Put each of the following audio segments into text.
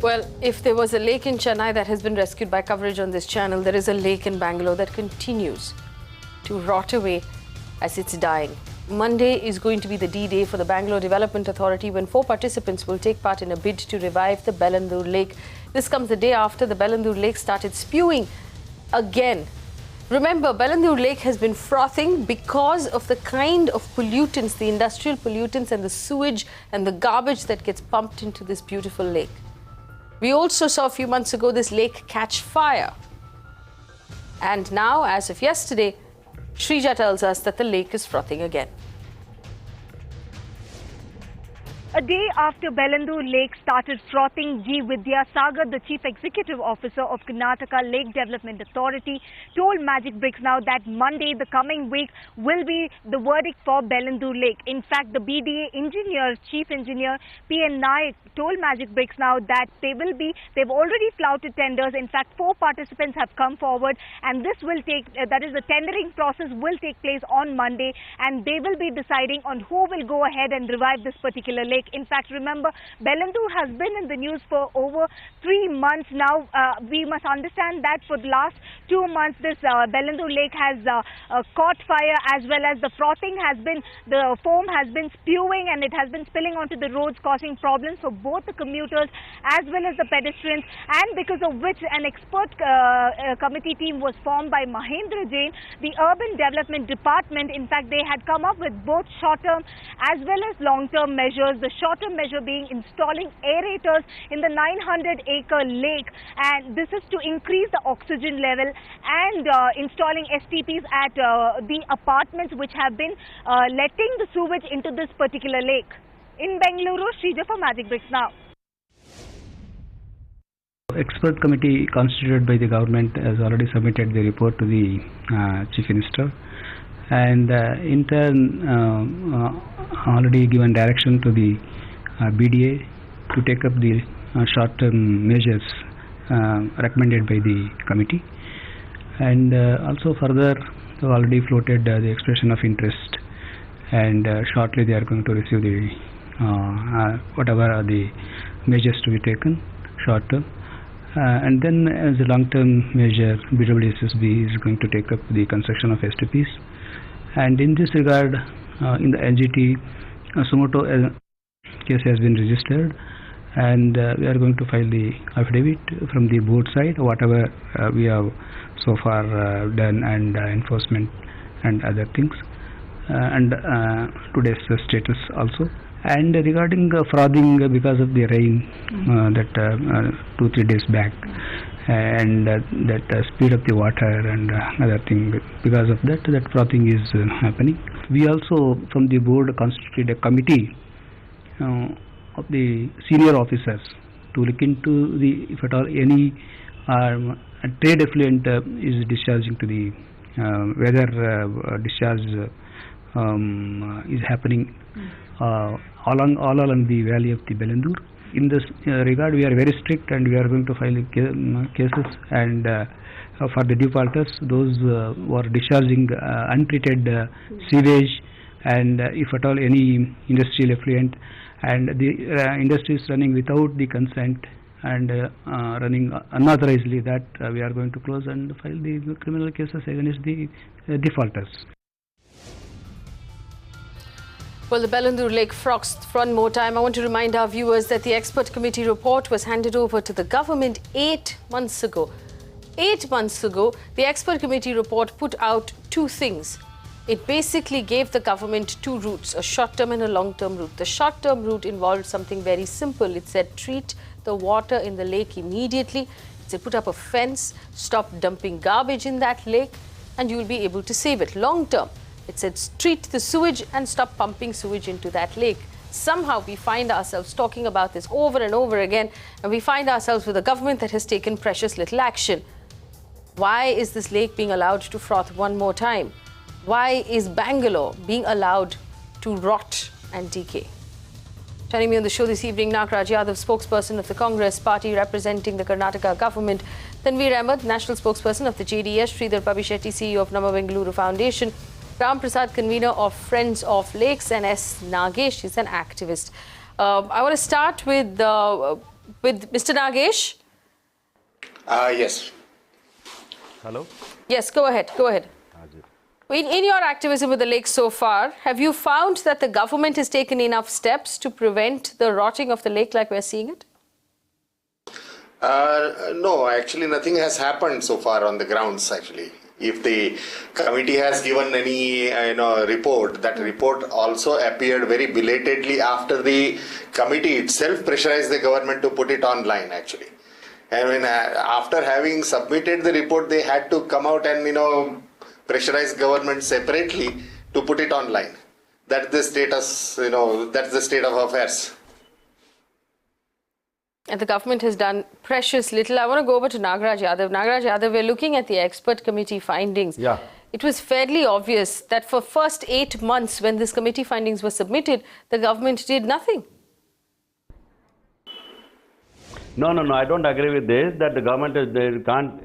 Well, if there was a lake in Chennai that has been rescued by coverage on this channel, there is a lake in Bangalore that continues to rot away as it's dying. Monday is going to be the D-Day for the Bengaluru Development Authority when 4 participants will take part in a bid to revive the Bellandur Lake. This comes the day after the Bellandur Lake started spewing again. Remember, Bellandur Lake has been frothing because of the kind of pollutants, the industrial pollutants and the sewage and the garbage that gets pumped into this beautiful lake. We also saw a few months ago this lake catch fire. And now, as of yesterday, Sridhar tells us that the lake is frothing again. A day after Bellandur Lake started frothing, G. Vidya Sagar, the Chief Executive Officer of Karnataka Lake Development Authority, told Magicbricks Now that Monday, the coming week, will be the verdict for Bellandur Lake. In fact, the BDA engineer, Chief Engineer P.N. Naik, told Magicbricks Now that they've already flouted tenders. In fact, 4 participants have come forward, and this will take, that is the tendering process will take place on Monday, and they will be deciding on who will go ahead and revive this particular lake. In fact, remember, Bellandur has been in the news for over 3 months now. We must understand that for the last 2 months, this Bellandur Lake has caught fire, as well as the frothing has been, the foam has been spewing, and it has been spilling onto the roads, causing problems for both the commuters as well as the pedestrians, and because of which an expert committee team was formed by Mahendra Jain, the Urban Development Department. In fact, they had come up with both short-term as well as long-term measures. The short-term measure being installing aerators in the 900-acre lake, and this is to increase the oxygen level, and installing STPs at the apartments which have been letting the sewage into this particular lake. In Bengaluru, Sridhar for Magicbricks Now. Expert committee constituted by the government has already submitted the report to the Chief Minister, and in turn already given direction to the BDA to take up the short-term measures recommended by the committee, and also further they have already floated the expression of interest, and shortly they are going to receive the whatever are the measures to be taken short-term. And then as a long-term measure, BWSSB is going to take up the construction of STPs. And in this regard, in the NGT, Sumoto case has been registered, and we are going to file the affidavit from the board side, whatever we have so far done, and enforcement and other things, and today's status also. And regarding frothing because of the rain that 2-3 days back, and that speed up the water and other thing, because of that frothing is happening. We also from the board constituted a committee of the senior officers to look into the, if at all any trade effluent is discharging to the whether discharge is happening all along the valley of the Bellandur. In this regard, we are very strict, and we are going to file cases, and for the defaulters, those who are discharging untreated sewage, and if at all any industrial effluent, and the industry is running without the consent and running unauthorizedly, that we are going to close and file the criminal cases against the defaulters. Well, the Bellandur Lake froths one more time. I want to remind our viewers that the expert committee report was handed over to the government 8 months ago. 8 months ago, the expert committee report put out 2 things. It basically gave the government 2 routes, a short-term and a long-term route. The short-term route involved something very simple. It said treat the water in the lake immediately. It said put up a fence, stop dumping garbage in that lake, and you will be able to save it. Long-term, it said treat the sewage and stop pumping sewage into that lake. Somehow we find ourselves talking about this over and over again, and we find ourselves with a government that has taken precious little action. Why is this lake being allowed to froth one more time? Why is Bangalore being allowed to rot and decay? Joining me on the show this evening, Nagraj Yadav, spokesperson of the Congress party representing the Karnataka government, Tanveer Ahmed, national spokesperson of the JDS, Sridhar Pabbishetty, CEO of Namma Bengaluru Foundation, Ramprasad, convener of Friends of Lakes, and Nagesh, he's an activist. I want to start with with Mr. Nagesh. Yes. Hello? Yes, go ahead. Go ahead. In your activism with the lake so far, have you found that the government has taken enough steps to prevent the rotting of the lake like we're seeing it? No, actually nothing has happened so far on the grounds actually. If the committee has given any report, that report also appeared very belatedly after the committee itself pressurized the government to put it online actually. I mean, after having submitted the report, they had to come out and pressurize government separately to put it online. That's the status, that's the state of affairs. And the government has done precious little. I want to go over to Nagraj Yadav. Nagraj Yadav, we're looking at the expert committee findings. Yeah. It was fairly obvious that for first 8 months when this committee findings were submitted, the government did nothing. No, I don't agree with this, that the government can't...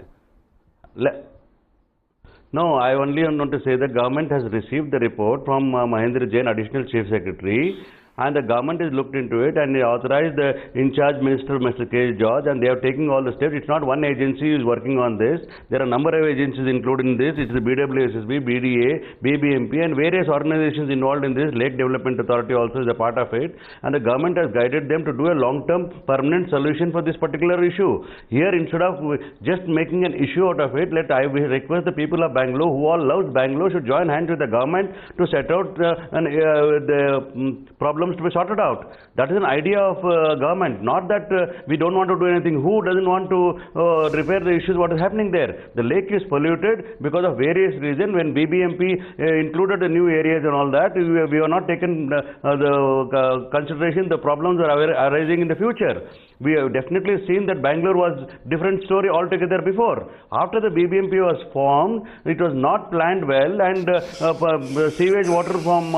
No, I only want to say that government has received the report from Mahendra Jain, Additional Chief Secretary, and the government has looked into it and they authorized the in-charge minister, Mr. K. George, and they are taking all the steps. It's not one agency who is working on this. There are a number of agencies included in this. It's the BWSSB, BDA, BBMP, and various organizations involved in this. Lake Development Authority also is a part of it. And the government has guided them to do a long-term permanent solution for this particular issue. Here, instead of just making an issue out of it, I request the people of Bangalore, who all love Bangalore, should join hands with the government to set out the problems to be sorted out. That is an idea of government, not that we don't want to do anything. Who doesn't want to repair the issues what is happening there? The lake is polluted because of various reasons. When BBMP included the new areas and all that, we are not taken the consideration the problems are arising in the future. We have definitely seen that Bangalore was different story altogether before. After the BBMP was formed, it was not planned well, and sewage water from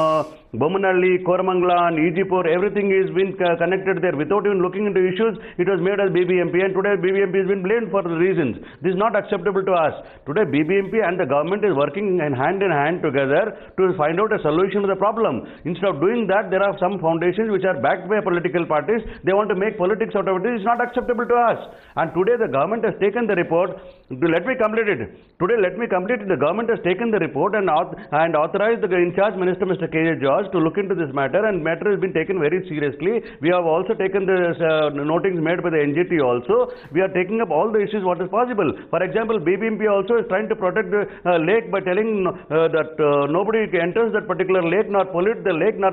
Bomanalli, Koramangala and Ejipur, everything is been connected there. Without even looking into issues, it was made as BBMP, and today BBMP has been blamed for the reasons. This is not acceptable to us. Today BBMP and the government is working in hand together to find out a solution to the problem. Instead of doing that, there are some foundations which are backed by political parties. They want to make politics out of it. This is not acceptable to us. And today the government has taken the report. Let me complete it. Today, let me complete it. The government has taken the report and authorized the in-charge minister, Mr. K. George, to look into this matter, and matter has been taken very seriously. We have also taken the notings made by the NGT also. We are taking up all the issues what is possible. For example, BBMP also is trying to protect the lake by telling that nobody enters that particular lake, nor pollute the lake, nor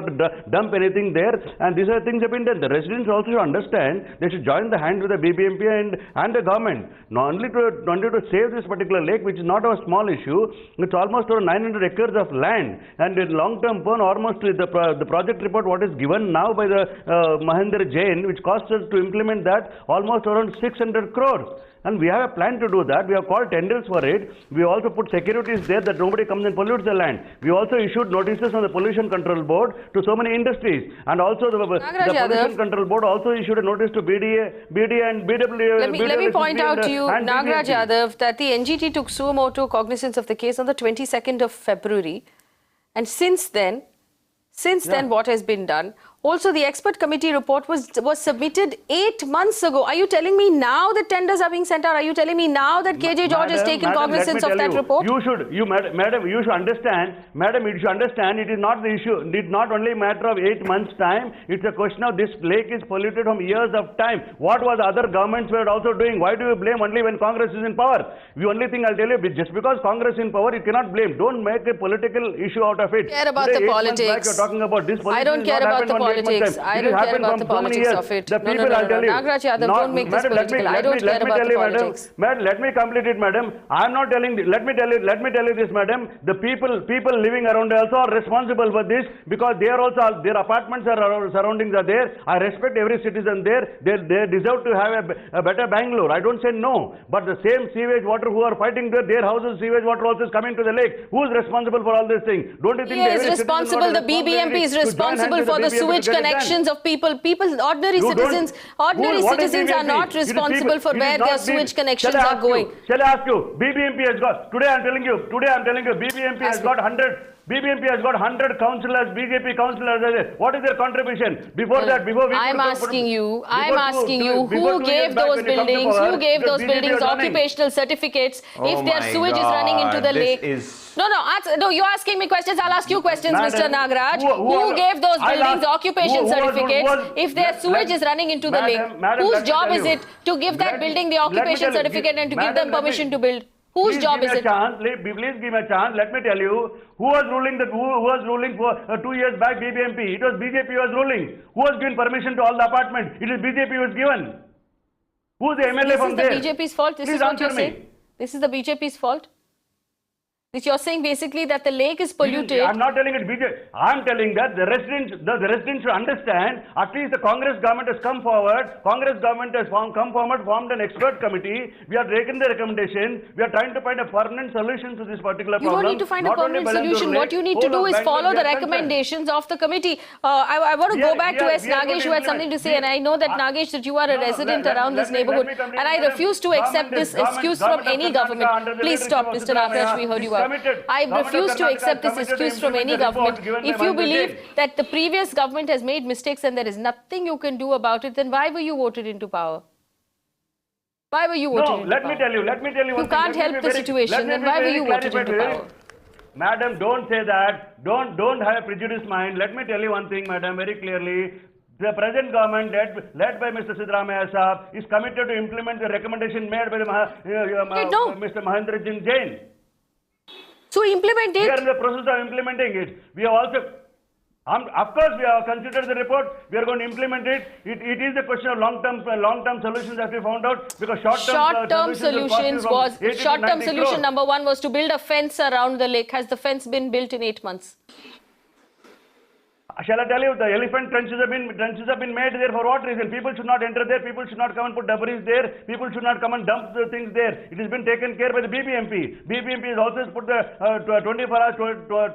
dump anything there, and these are things have been done. The residents also should understand they should join the hand with the BBMP and the government, not only to save this particular lake, which is not a small issue. It's almost over 900 acres of land, and in long-term burn, almost the project report what is given now by the Mahendra Jain, which costs us to implement that almost around 600 crores. And we have a plan to do that. We have called tenders for it. We also put securities there that nobody comes and pollutes the land. We also issued notices on the Pollution Control Board to so many industries. And also the Pollution Control Board also issued a notice to BDA and BWA. Let me point out to you, Nagraj Yadav, that the NGT took suo motu cognizance of the case on the 22nd of February. And since then, what has been done? Also, the expert committee report was submitted 8 months ago. Are you telling me now that tenders are being sent out? Are you telling me now that KJ George has taken cognizance of that report? Madam, you should understand. Madam, you should understand. It is not the issue. It is not only a matter of 8 months' time. It's a question of this lake is polluted from years of time. What was other governments were also doing? Why do you blame only when Congress is in power? The only thing I'll tell you, just because Congress is in power, you cannot blame. Don't make a political issue out of it. I don't care about the politics. You're talking about this. I don't care about the politics. I don't care about the politics of it. The people, I'll tell you. Nagraj Yadav, don't make this political. I don't care about the politics. Madam, let me complete it, madam. I'm not telling. Let me tell you this, madam. The people living around also are responsible for this, because they are also, their apartments are surroundings are there. I respect every citizen there. They deserve to have a better Bangalore. I don't say no, but the same sewage water who are fighting there, their houses sewage water also is coming to the lake. Who is responsible for all these things? Don't you think? He is responsible. The BBMP is responsible for the sewage connections of people. Ordinary citizens are not responsible for where their sewage connections are going. Shall I ask you? BBMP has got, today I'm telling you, BBMP has got 100 BBMP has got 100 councillors, BJP councillors. What is their contribution? Before that, before we I'm asking you, who 2 gave years back those when you come to buildings, power, who gave the those BJP buildings was running. occupational certificates if their my sewage is running into the God, this lake? is- No, you're asking me questions, I'll ask you questions, Madam, Mr. Nagraj. who Who gave those I'll buildings ask- occupation who was- certificates if their let- sewage let- is running into the lake? Madam, let Whose me job tell is you. it to give that Let- building the let me occupation tell you. certificate and to give Madam, them let me- permission to build? Whose Please job give is me a it? chance. Please give me a chance. Let me tell you who was ruling for 2 years back. BBMP. It was BJP who was ruling. Who was given permission to all the apartments? It is BJP who was given. Who is the MLA This from is the there? BJP's fault? This Please is what answer you're me. saying? This is the BJP's fault? Which you're saying basically that the lake is polluted. I'm not telling it BJP. I'm telling that the residents should understand. At least the Congress government has come forward. Congress government has come forward, formed an expert committee. We are taking the recommendation. We are trying to find a permanent solution to this particular You problem. don't need to find a Not only permanent Bellandur solution. Lake, What you need to whole do of is Bangalore, follow we the are concerned. recommendations of the committee. I want to go back to S. we are going Nagesh, to who had something to say, and I know that Nagesh, that you are a resident around this neighborhood, and I refuse to accept this excuse from any government. Please stop, Mr. Nagraj, we heard you out. I refuse to accept this excuse from any government. If you believe that the previous government has made mistakes and there is nothing you can do about it, then why were you voted into power? Why were you voted into let power? me tell you one You thing. can't Let me help be the very- situation, let me then be why were very you voted clarified, into very- power? Madam, don't say that. Don't have a prejudiced mind. Let me tell you one thing, madam, very clearly. The present government, led by Mr. Sridhar Pabbishetty, is committed to implement the recommendation made by the no. Mr. Mahendra Jain. So implement We are it. in the process of implementing it. We have also, of course, we have considered the report. We are going to implement it. It is a question of long-term solutions, as we found out, because Short-term solutions was, 80 to short-term 90 solution crores. number one was to build a fence around the lake. Has the fence been built in 8 months? Shall I tell you, the elephant trenches have been made there for what reason? People should not enter there. People should not come and put debris there. People should not come and dump the things there. It has been taken care by the BBMP. BBMP has also put the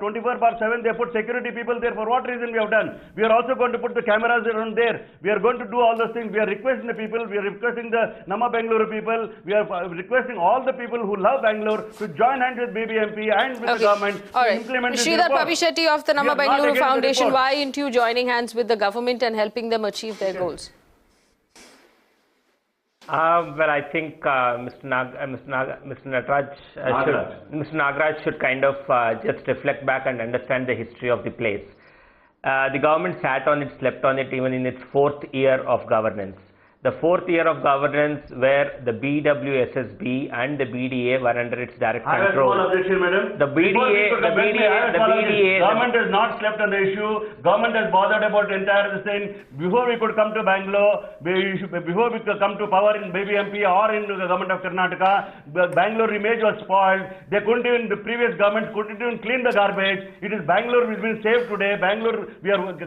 24/7. They put security people there. For what reason we have done? We are also going to put the cameras around there. We are going to do all those things. We are requesting the people. We are requesting the Namma Bengaluru people. We are requesting all the people who love Bangalore to join hands with BBMP and with the government All to right. implement this Sridhar report. Pabbishetty of the We are Namma not Bengaluru against the Foundation, report. why aren't you joining hands with the government and helping them achieve their goals? Well, I think Mr. Nagraj should kind of just reflect back and understand the history of the place. The government sat on it, slept on it, even in its 4th year of governance. The 4th year of governance, where the BWSSB and the BDA were under its direct I have a control. small objection, madam. The BDA, Government has not slept on the issue. Government has bothered about the entire thing. Before we could come to Bangalore, before we could come to power in BBMP or in the government of Karnataka, Bangalore image was spoiled. They couldn't even, the previous government couldn't even clean the garbage. It is Bangalore which has been saved today. Bangalore,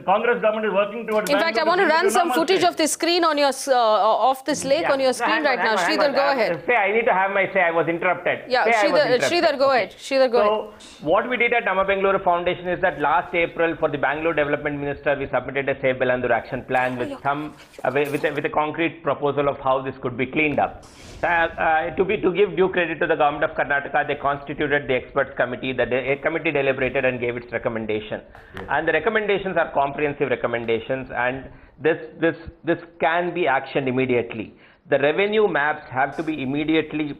Congress government is working towards In fact, I want to run some footage of this screen on your of this lake on your screen right now. Sridhar, go ahead. I need to have my say. I was interrupted. Yeah, Sridhar, go ahead. Sridhar, go ahead. So, what we did at Namma Bengaluru Foundation is that last April, for the Bangalore Development Minister, we submitted a Save Bellandur action plan with with a concrete proposal of how this could be cleaned up. To give due credit to the government of Karnataka, they constituted the experts committee. The committee deliberated and gave its recommendation. And the recommendations are comprehensive recommendations, and this can be actioned immediately. The revenue maps have to be immediately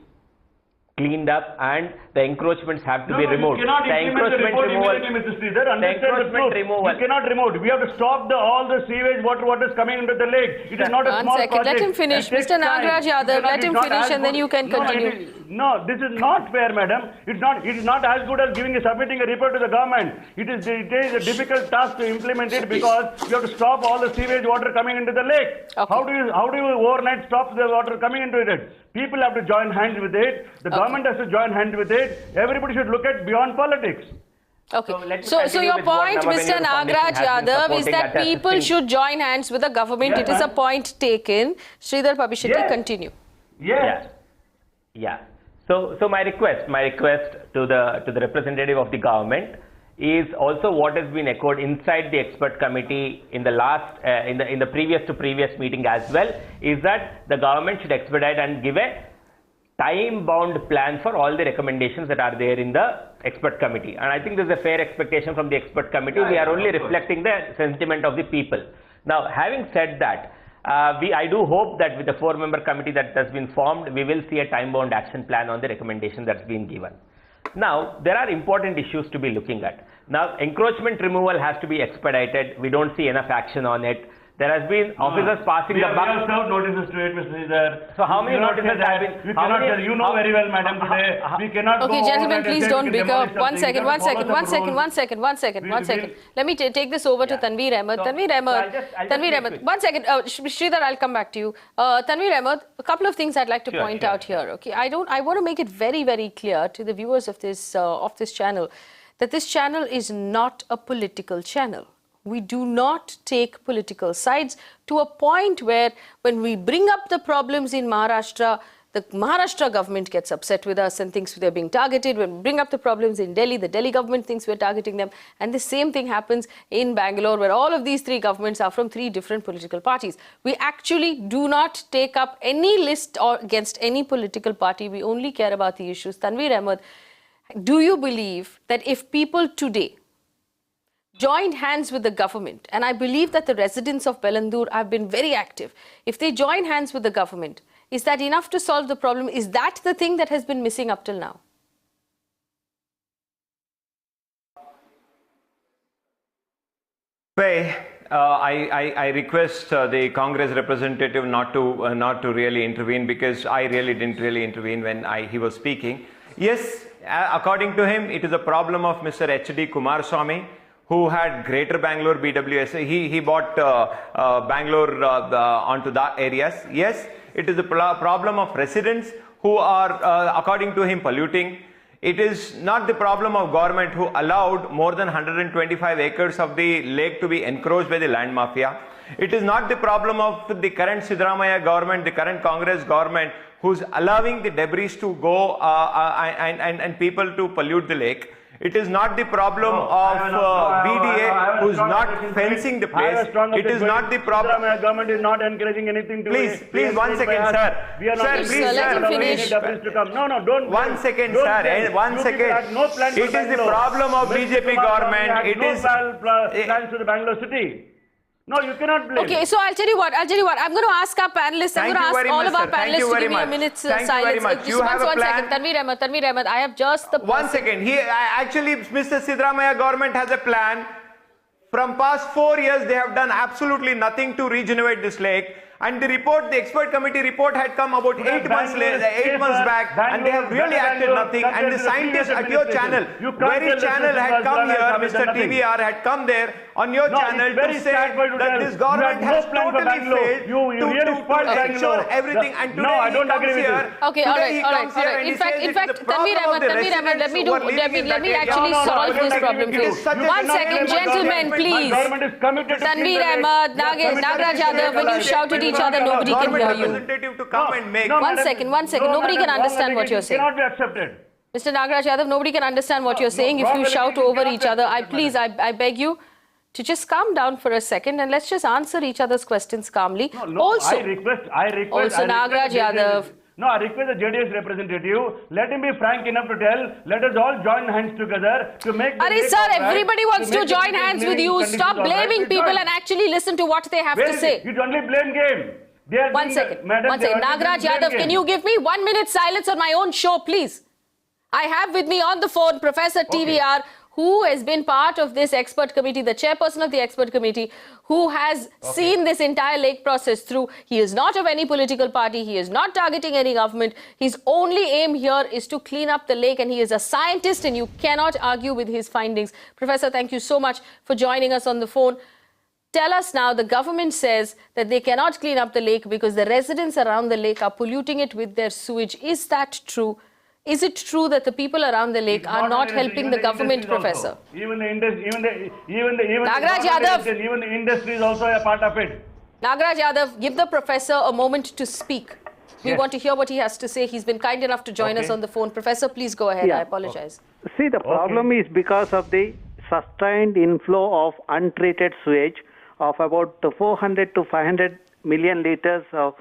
cleaned up, and the encroachments have to be removed. You cannot The implement the report immediately, Mr. Sridhar. Understand the truth. You cannot remove. We have to stop all the sewage water what is coming into the lake. It is not a One small second. project. Let him finish. It takes Mr. time. Nagraj Yadav, let him finish and then you can continue. No, this is not fair, madam. It is not as good as submitting a report to the government. It is a difficult task to implement it because you have to stop all the sewage water coming into the lake. Okay. How do you overnight stop the water coming into it? People have to join hands with it. The government has to join hands with it. Everybody should look at beyond politics. Okay. So your point, Mr. Nagraj Yadav, is that people should join hands with the government. It is a point taken. Sridhar Pabbishetty, continue. Yes. Yeah. So my request to the representative of the government is also what has been echoed inside the expert committee in the last in the previous meeting as well, is that the government should expedite and give a time-bound plan for all the recommendations that are there in the expert committee. And I think there's a fair expectation from the expert committee. We are only reflecting the sentiment of the people. Now, having said that, I do hope that with the 4-member committee that has been formed, we will see a time-bound action plan on the recommendation that's been given. Now, there are important issues to be looking at. Now, encroachment removal has to be expedited. We don't see enough action on it. There has been officers passing the buck. We have served notices to it, Mr. Sridhar. So how many notices have been? You cannot tell. You know very well, madam, today. We cannot Okay, go gentlemen, on and please say don't we break demolish up. One something. second. Let me take this over to Tanveer Ahmed. Tanveer Ahmed. One second. Sridhar, I'll come back to you. Tanveer Ahmed, a couple of things I'd like to point out here. Okay, I want to make it very, very clear to the viewers of this channel that this channel is not a political channel. We do not take political sides to a point where when we bring up the problems in Maharashtra, the Maharashtra government gets upset with us and thinks they're being targeted. When we bring up the problems in Delhi, the Delhi government thinks we're targeting them. And the same thing happens in Bangalore, where all of these 3 governments are from 3 different political parties. We actually do not take up any list or against any political party. We only care about the issues. Tanveer Ahmed, do you believe that if people today joined hands with the government, and I believe that the residents of Bellandur have been very active, if they join hands with the government, is that enough to solve the problem? Is that the thing that has been missing up till now? I request the Congress representative not to really intervene, because I really didn't really intervene when he was speaking. Yes, according to him, it is a problem of Mr. H.D. Kumaraswamy, who had Greater Bangalore BWSA. He bought Bangalore onto the areas. Yes, it is a problem of residents who are, according to him, polluting. It is not the problem of government who allowed more than 125 acres of the lake to be encroached by the land mafia. It is not the problem of the current Sridharamaiah government, the current Congress government, who's allowing the debris to go and people to pollute the lake. It is not the problem of BDA, who's not fencing the place. It is not the problem. The government is not encouraging anything to Please, 1 second, sir. We are not let him finish. No, don't. 1 second, sir. 1 second. No plan it is the problem of BJP government. It is plans to the Bangalore city. No, you cannot blame. Okay, so I'll tell you what. I'm going to ask our panelists. I'm going to ask all of our panelists to give me a minute's silence. Thank you very much. You have a plan. Tanveer Ahmed, I have just the... 1 second. Actually, Mr. Sridharamaiah government has a plan. From past 4 years, they have done absolutely nothing to regenerate this lake. And the report, the expert committee report had come about 8 months back, and they have really acted nothing. And the scientists at your channel, very channel had come here, Mr. TVR had come there on your channel to say that this government has totally failed to ensure everything. And today he comes here. Okay, all right. In fact, Tanveer Ahmed, let me actually solve this problem for you. 1 second, gentlemen, please. Tanveer Ahmed, Nagraj Yadav, when you shout at each other, nobody can hear you. To come and make. 1 second. Nobody can understand what you're saying. Cannot be accepted. Mr. Nagraj Yadav, nobody can understand what you're saying if you shout over each other. I beg you to just calm down for a second and let's just answer each other's questions calmly. I request Nagraj Yadav. No, I request the JDS representative, let him be frank enough to tell, let us all join hands together to make... Sir, everybody wants to join hands with you. Stop blaming people and actually listen to what they have to say. It's only blame game. 1 second. Nagraj Yadav, can you give me 1 minute silence on my own show, please? I have with me on the phone Professor TVR, who has been part of this expert committee, the chairperson of the expert committee, who has seen this entire lake process through. He is not of any political party. He is not targeting any government. His only aim here is to clean up the lake, and he is a scientist, and you cannot argue with his findings. Professor, thank you so much for joining us on the phone. Tell us now, the government says that they cannot clean up the lake because the residents around the lake are polluting it with their sewage. Is that true? Is it true that the people around the lake are not helping the government, Professor? Even the industry, even the Nagraj Yadav. Even the industry is also a part of it. Nagraj Yadav, give the professor a moment to speak. We want to hear what he has to say. He's been kind enough to join us on the phone. Professor, please go ahead. I apologize. See, the problem is because of the sustained inflow of untreated sewage of about 400 to 500 million liters of,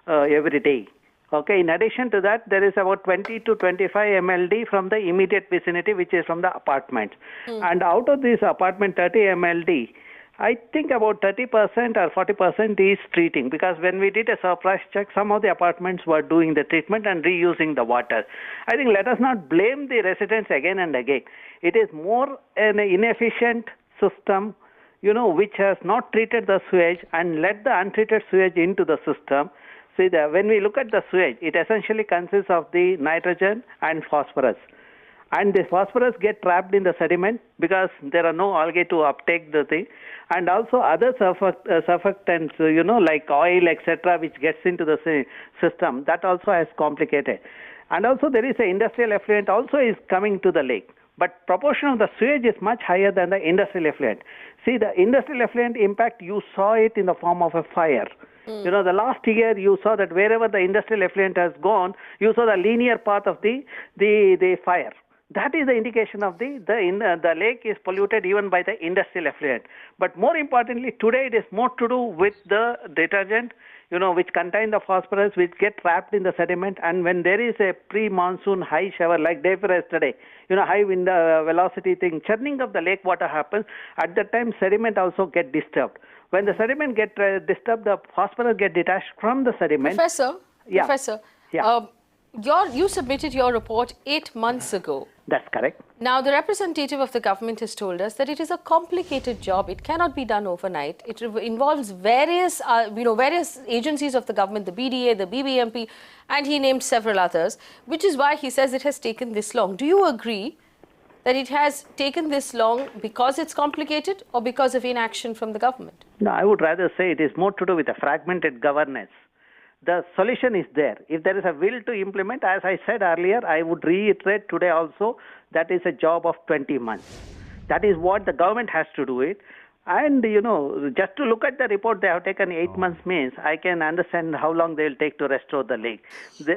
every day. Okay, in addition to that, there is about 20 to 25 MLD from the immediate vicinity, which is from the apartment. And out of this apartment 30 MLD, I think about 30% or 40% is treating, because when we did a surprise check, some of the apartments were doing the treatment and reusing the water. I think let us not blame the residents again and again. It is more an inefficient system, which has not treated the sewage and let the untreated sewage into the system. See, when we look at the sewage, it essentially consists of the nitrogen and phosphorus. And the phosphorus get trapped in the sediment because there are no algae to uptake the thing. And also other surfactants, like oil, etc., which gets into the system, that also has complicated. And also there is an industrial effluent also is coming to the lake. But proportion of the sewage is much higher than the industrial effluent. See, the industrial effluent impact, you saw it in the form of a fire. The last year you saw that wherever the industrial effluent has gone, you saw the linear path of the fire. That is the indication of the lake is polluted even by the industrial effluent. But more importantly, today it is more to do with the detergent, which contain the phosphorus, which get trapped in the sediment. And when there is a pre-monsoon high shower, like day before yesterday, high wind velocity thing, churning of the lake water happens. At that time, sediment also get disturbed. When the sediment get disturbed, the phosphorus get detached from the sediment. Professor, you submitted your report 8 months ago. That's correct. Now, the representative of the government has told us that it is a complicated job. It cannot be done overnight. It involves various agencies of the government, the BDA, the BBMP, and he named several others, which is why he says it has taken this long. Do you agree that it has taken this long because it's complicated or because of inaction from the government? No, I would rather say it is more to do with a fragmented governance. The solution is there. If there is a will to implement, as I said earlier, I would reiterate today also, that is a job of 20 months. That is what the government has to do it. And, just to look at the report, they have taken 8 months means I can understand how long they will take to restore the lake.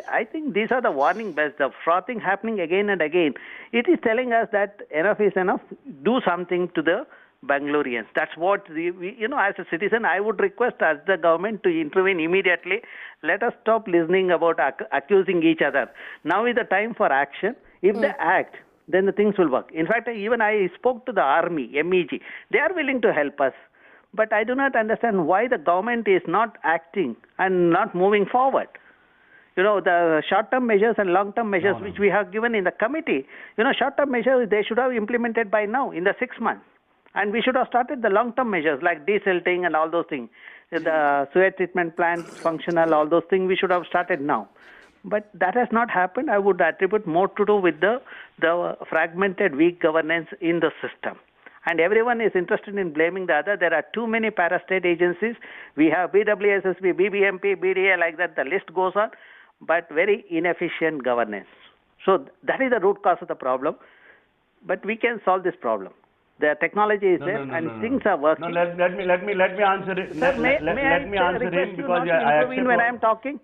I think these are the warning bells. The frothing happening again and again. It is telling us that enough is enough. Do something to the Bengalurians. That's what, as a citizen, I would request as the government to intervene immediately. Let us stop listening about accusing each other. Now is the time for action. If they act, then the things will work. In fact, even I spoke to the army, MEG. They are willing to help us. But I do not understand why the government is not acting and not moving forward. The short-term measures and long-term measures which we have given in the committee, short-term measures, they should have implemented by now in the 6 months. And we should have started the long-term measures like desilting and all those things. The sewage treatment plant, functional, all those things we should have started now. But that has not happened. I would attribute more to do with the fragmented, weak governance in the system. And everyone is interested in blaming the other. There are too many parastate agencies. We have BWSSB, BBMP, BDA, like that. The list goes on. But very inefficient governance. So that is the root cause of the problem. But we can solve this problem. The technology is there and things are working. No, let me answer it. Sir, let me answer him because I accept when I am talking.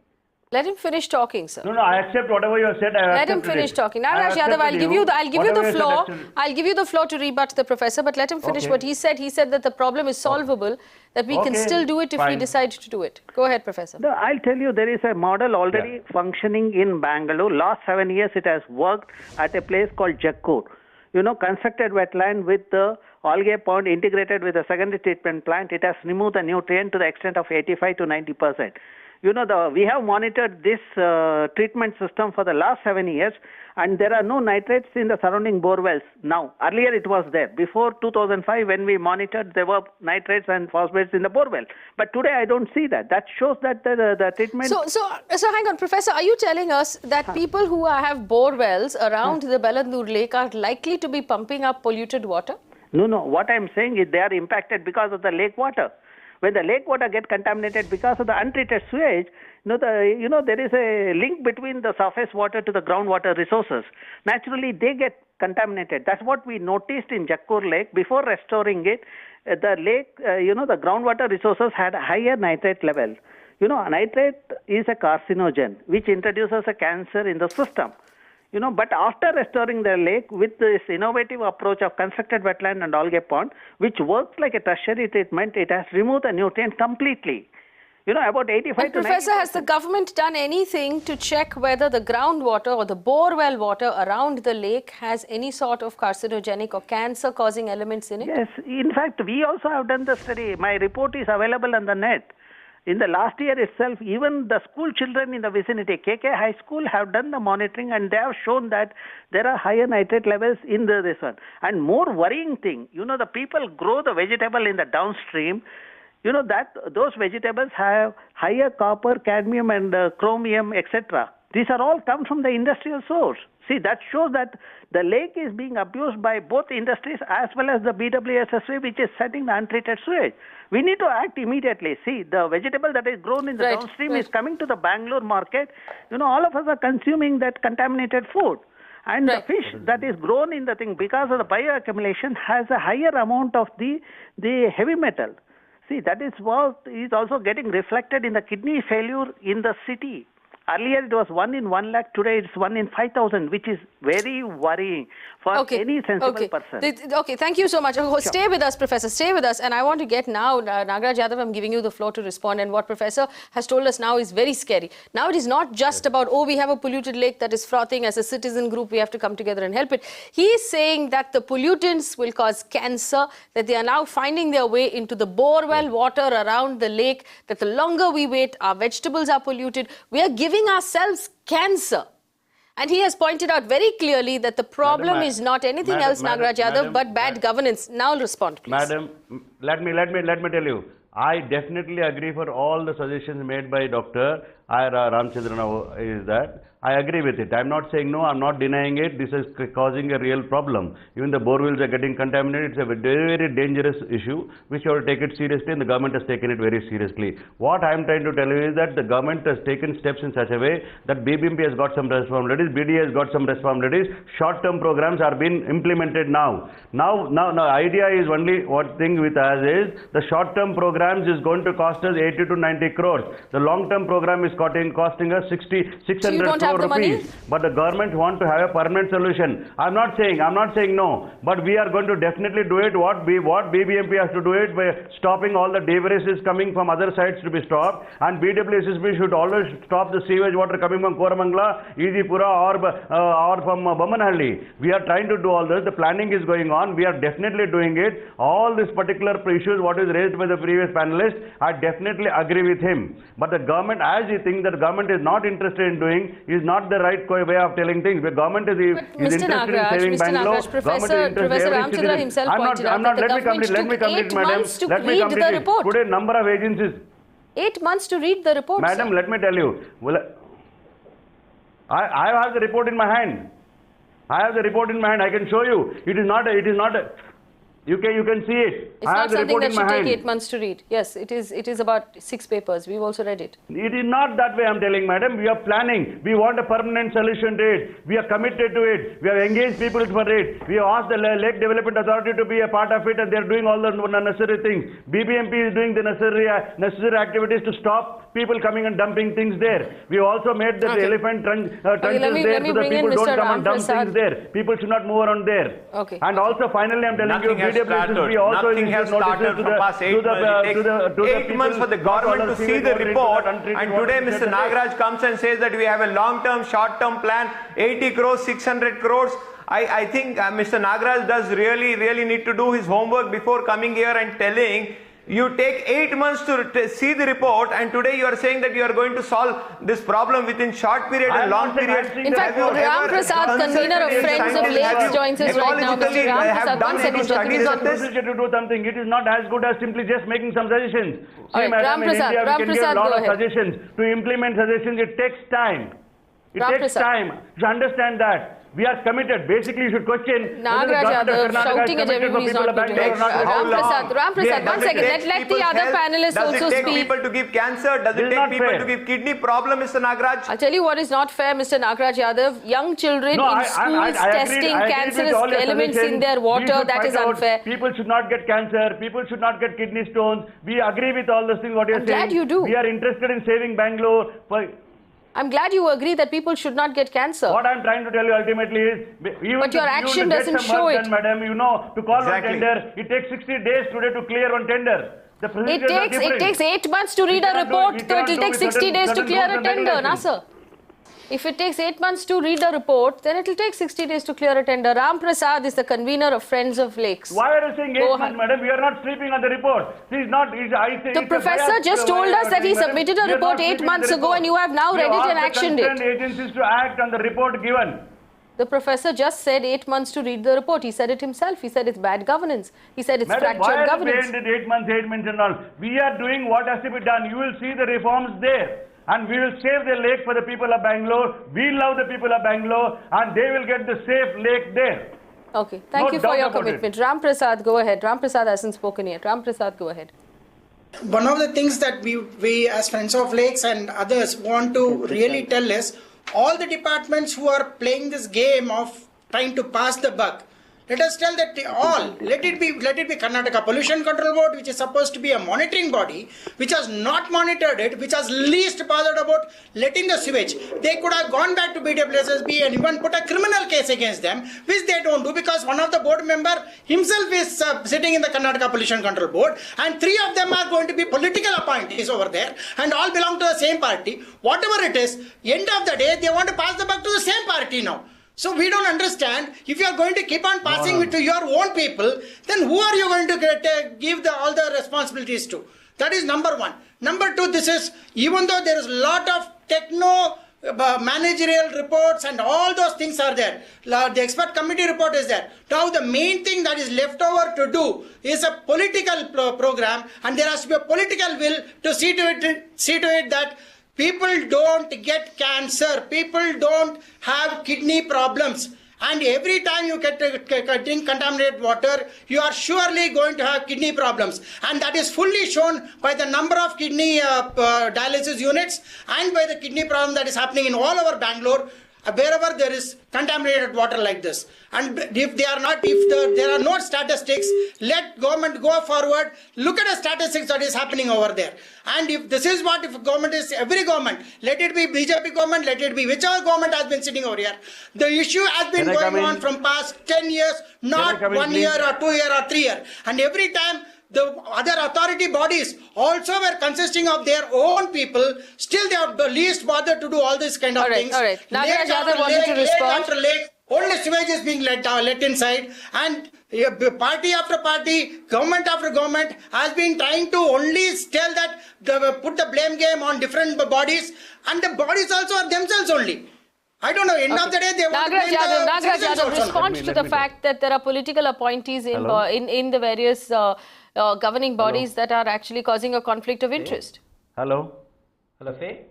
Let him finish talking, sir. No, I accept whatever you have said. Let him finish talking. Nagraj Yadav, I'll give you the floor. I'll give you the floor to rebut the professor, but let him finish what he said. He said that the problem is solvable, that we can still do it if we decide to do it. Go ahead, Professor. No, I'll tell you, there is a model already functioning in Bangalore. Last 7 years, it has worked at a place called Jakkur. Constructed wetland with the algae pond integrated with a secondary treatment plant. It has removed the nutrient to the extent of 85 to 90%. We have monitored this treatment system for the last 7 years, and there are no nitrates in the surrounding bore wells now. Earlier it was there. Before 2005, when we monitored, there were nitrates and phosphates in the bore well. But today I don't see that. That shows that the treatment... So hang on, Professor, are you telling us that people who have bore wells around the Bellandur Lake are likely to be pumping up polluted water? No. What I'm saying is they are impacted because of the lake water. When the lake water gets contaminated because of the untreated sewage, there is a link between the surface water to the groundwater resources. Naturally, they get contaminated. That's what we noticed in Jakkur Lake. Before restoring it, the lake, the groundwater resources had a higher nitrate level. Nitrate is a carcinogen, which introduces a cancer in the system. But after restoring the lake with this innovative approach of constructed wetland and algae pond, which works like a tertiary treatment, it has removed the nutrient completely. About 85 And to 90%. Professor, has the government done anything to check whether the groundwater or the borewell water around the lake has any sort of carcinogenic or cancer-causing elements in it? Yes, in fact, we also have done the study. My report is available on the net. In the last year itself, even the school children in the vicinity, KK High School, have done the monitoring and they have shown that there are higher nitrate levels in this one. And more worrying thing, the people grow the vegetable in the downstream, that those vegetables have higher copper, cadmium and chromium, etc. These are all come from the industrial source. See, that shows that the lake is being abused by both industries as well as the BWSSV, which is setting the untreated sewage. We need to act immediately. See, the vegetable that is grown in the downstream is coming to the Bangalore market. All of us are consuming that contaminated food. And the fish that is grown in the thing, because of the bioaccumulation, has a higher amount of the heavy metal. See, that is what is also getting reflected in the kidney failure in the city. Earlier it was 1 in 1 lakh, today it's 1 in 5,000, which is very worrying for any sensible person. Okay, thank you so much. Stay with us, Professor, stay with us. And I want to get now, Nagraj Yadav, I'm giving you the floor to respond. And what Professor has told us now is very scary. Now it is not just about, we have a polluted lake that is frothing. As a citizen group, we have to come together and help it. He is saying that the pollutants will cause cancer, that they are now finding their way into the borewell water around the lake, that the longer we wait, our vegetables are polluted. We are giving ourselves cancer. And he has pointed out very clearly that the problem is not anything else, Nagraj Yadav, but bad governance. Now respond, please. Madam, let me tell you. I definitely agree for all the suggestions made by Dr. Ramchandran is that. I agree with it. I'm not saying no, I'm not denying it. This is causing a real problem. Even the borewells are getting contaminated. It's a very, very dangerous issue, which you have to take it seriously, and the government has taken it very seriously. What I'm trying to tell you is that the government has taken steps in such a way that BBMP has got some responsibilities, BDA has got some responsibilities. Short-term programs are being implemented now. Now, idea is only what thing with us is the short-term programs is going to cost us 80 to 90 crores. The long-term program is costing us 600 crores. Rupees, but the government want to have a permanent solution. I'm not saying no, but we are going to definitely do it. What BBMP has to do it by stopping all the debris is coming from other sides to be stopped, and BWSSB should always stop the sewage water coming from Koramangala, Easipura or from Bammanhalli. We are trying to do all this. The planning is going on. We are definitely doing it. All these particular issues what is raised by the previous panelist, I definitely agree with him. But the government, as he thinks that the government is not interested in doing, is not the right way of telling things. The government is interested in saving Bangalore. Professor Ramchandran himself pointed out that the government took 8 months to read the report. Today, number of agencies. 8 months to read the report. Madam, let me tell you. I have the report in my hand. I can show you. It is not. You can see it. It's not something that should take 8 months to read. Yes, it is about 6 papers. We've also read it. It is not that way, I'm telling, madam. We are planning. We want a permanent solution to it. We are committed to it. We have engaged people for it. We have asked the Lake Development Authority to be a part of it, and they are doing all the necessary things. BBMP is doing the necessary activities to stop people coming and dumping things there. We have also made the elephant trunks there so that people don't come and dump things there. People should not move around there. Okay. And also, finally, I'm telling you, Nothing has started from past 8 months. It takes 8 months for the government to see the report, and today Mr. Nagraj comes and says that we have a long-term, short-term plan, 80 crores, 600 crores. I think Mr. Nagraj does really need to do his homework before coming here and telling. You take 8 months to see the report, and today you are saying that you are going to solve this problem within short period and long period. In fact, Ramprasad, convener of Friends of Lakes, joins us right now. Mr. Ramprasad, 1 second. To do something. It is not as good as simply just making some suggestions. Right, madam, in India, we can give a lot of suggestions. To implement suggestions, it takes time. It takes time. You understand that. We are committed. Basically, you should question. Nagraj Yadav shouting at everyone is not good. Ramprasad, 1 second. Let the other panelists also speak. Does it take people to give cancer? Does it take people to give kidney problem, Mr. Nagraj? I'll tell you what is not fair, Mr. Nagraj Yadav. Young children in schools testing cancerous elements in their water, that is unfair. People should not get cancer. People should not get kidney stones. We agree with all those things what you are saying. I'm glad you do. We are interested in saving Bangalore. I'm glad you agree that people should not get cancer. What I'm trying to tell you ultimately is, but your action doesn't show it. Madam, to call one tender, it takes 60 days today to clear one tender. The procedures are different. It takes 8 months to read a report, so it will take 60 days to clear a tender, na sir? If it takes 8 months to read a report, then it will take 60 days to clear a tender. Ramprasad is the convener of Friends of Lakes. Why are you saying 8 months, madam? We are not sleeping on the report. The professor just told us that he submitted a report 8 months ago and you have now read it and actioned it. Agencies to act on the report given. The professor just said 8 months to read the report. He said it himself. He said it's bad governance. He said it's fractured governance. Madam, why are you 8 months and all? We are doing what has to be done. You will see the reforms there. And we will save the lake for the people of Bangalore. We love the people of Bangalore and they will get the safe lake there. Okay, thank you for your commitment. Ramprasad, go ahead. Ramprasad hasn't spoken yet. Ramprasad, go ahead. One of the things that we as Friends of Lakes and others want to really tell is all the departments who are playing this game of trying to pass the buck, let us tell that let it be Karnataka Pollution Control Board, which is supposed to be a monitoring body, which has not monitored it, which has least bothered about letting the sewage. They could have gone back to BDA and even put a criminal case against them, which they don't do because one of the board member himself is sitting in the Karnataka Pollution Control Board and 3 of them are going to be political appointees over there and all belong to the same party. Whatever it is, end of the day, they want to pass the buck to the same party now. So we don't understand, if you are going to keep on passing it to your own people, then who are you going to give all the responsibilities to? That is number one. Number two, this is, even though there is a lot of techno managerial reports and all those things are there, the expert committee report is there. Now the main thing that is left over to do is a political program, and there has to be a political will to see to it that people don't get cancer, people don't have kidney problems. And every time you drink contaminated water, you are surely going to have kidney problems. And that is fully shown by the number of kidney dialysis units and by the kidney problem that is happening in all over Bangalore, wherever there is contaminated water like this. And if there are no statistics, let government go forward, look at the statistics that is happening over there. And if this is what, if government is, every government, let it be BJP government, let it be whichever government has been sitting over here, the issue has been going on from past 10 years, not 1 year or 2 year or 3 year. And every time the other authority bodies also were consisting of their own people, still they are the least bothered to do all these kind of things. All right. Nagraj Yadav wanted to respond. Only sewage is being let inside, and party after party, government after government has been trying to only tell that put the blame game on different bodies, and the bodies also are themselves only. I don't know, end of the day they want Nagraj Yadav responds to the fact that there are political appointees in the various governing bodies that are actually causing a conflict of interest. Hello, Faye?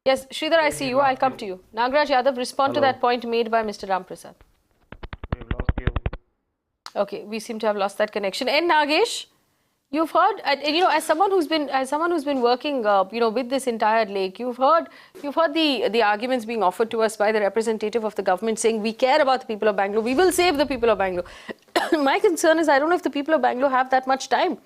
Yes, Sridhar, I see you. I'll come to you. Nagraj Yadav, respond to that point made by Mr. Ramprasad. we have lost you. Okay, we seem to have lost that connection. And Nagesh, you've heard, as someone who's been working, with this entire lake, you've heard the arguments being offered to us by the representative of the government saying we care about the people of Bangalore, we will save the people of Bangalore. My concern is I don't know if the people of Bangalore have that much time.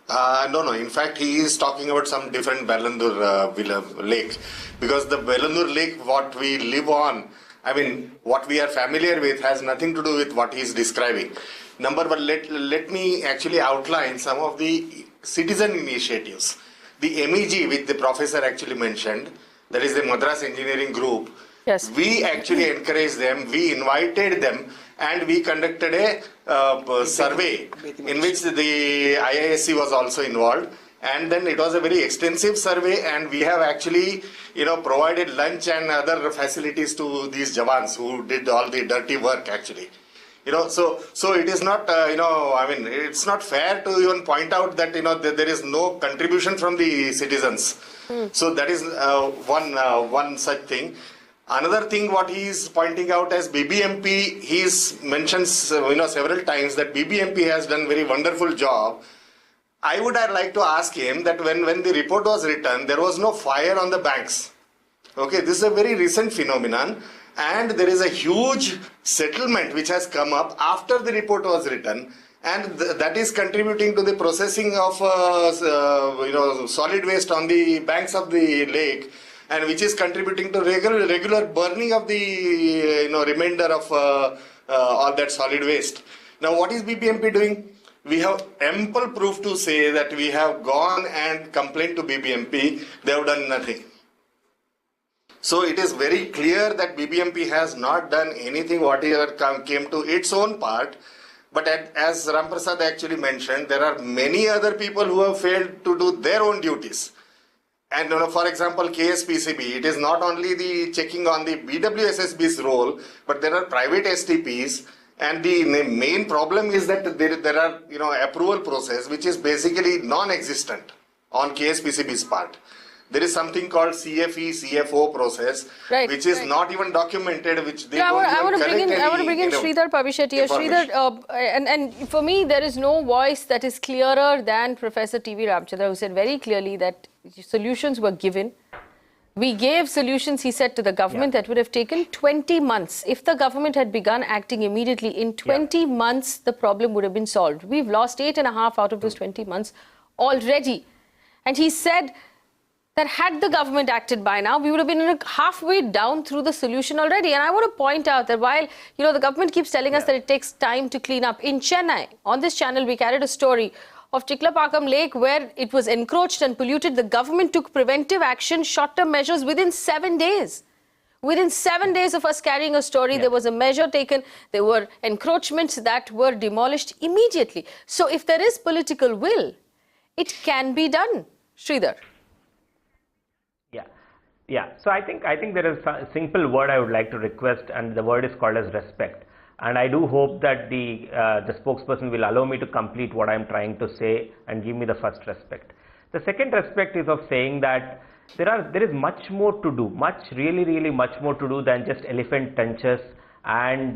No. In fact, he is talking about some different Bellandur Lake, because the Bellandur Lake, what we live on, I mean, what we are familiar with, has nothing to do with what he is describing. Number one, let me actually outline some of the citizen initiatives. The MEG, which the professor actually mentioned, that is the Madras Engineering Group. Yes. We actually encouraged them, we invited them, and we conducted a survey in which the IISc was also involved. And then it was a very extensive survey, and we have actually, provided lunch and other facilities to these Jawans who did all the dirty work actually. So it is not, it's not fair to even point out that, there is no contribution from the citizens. So that is one such thing. Another thing what he is pointing out as BBMP, he mentions, several times that BBMP has done very wonderful job. I would like to ask him that when the report was written, there was no fire on the banks. Okay, this is a very recent phenomenon. And there is a huge settlement which has come up after the report was written, and that is contributing to the processing of solid waste on the banks of the lake, and which is contributing to regular burning of the remainder of all that solid waste. Now, what is BBMP doing? We have ample proof to say that we have gone and complained to BBMP. They have done nothing. So it is very clear that BBMP has not done anything whatever came to its own part. But as Ramprasad actually mentioned, there are many other people who have failed to do their own duties. And for example, KSPCB, it is not only the checking on the BWSSB's role, but there are private STPs. And the main problem is that there are, approval process, which is basically non-existent on KSPCB's part. There is something called CFE, CFO process, right, which is not even documented, which they I don't want to bring in Sridhar Pabbishetty here. Sridhar, and for me, there is no voice that is clearer than Professor T.V. Ramchandra, who said very clearly that solutions were given. We gave solutions, he said, to the government that would have taken 20 months. If the government had begun acting immediately, in 20 months, the problem would have been solved. We've lost 8.5 out of those 20 months already. And he said that had the government acted by now, we would have been halfway down through the solution already. And I want to point out that while, the government keeps telling us that it takes time to clean up, in Chennai, on this channel, we carried a story of Chicklapakam Lake where it was encroached and polluted. The government took preventive action, short-term measures within 7 days. Within 7 days of us carrying a story, there was a measure taken. There were encroachments that were demolished immediately. So if there is political will, it can be done. Sridhar. Yeah. So I think there is a simple word I would like to request, and the word is called as respect. And I do hope that the spokesperson will allow me to complete what I'm trying to say and give me the first respect. The second respect is of saying that there is much more to do, really much more to do than just elephant trenches and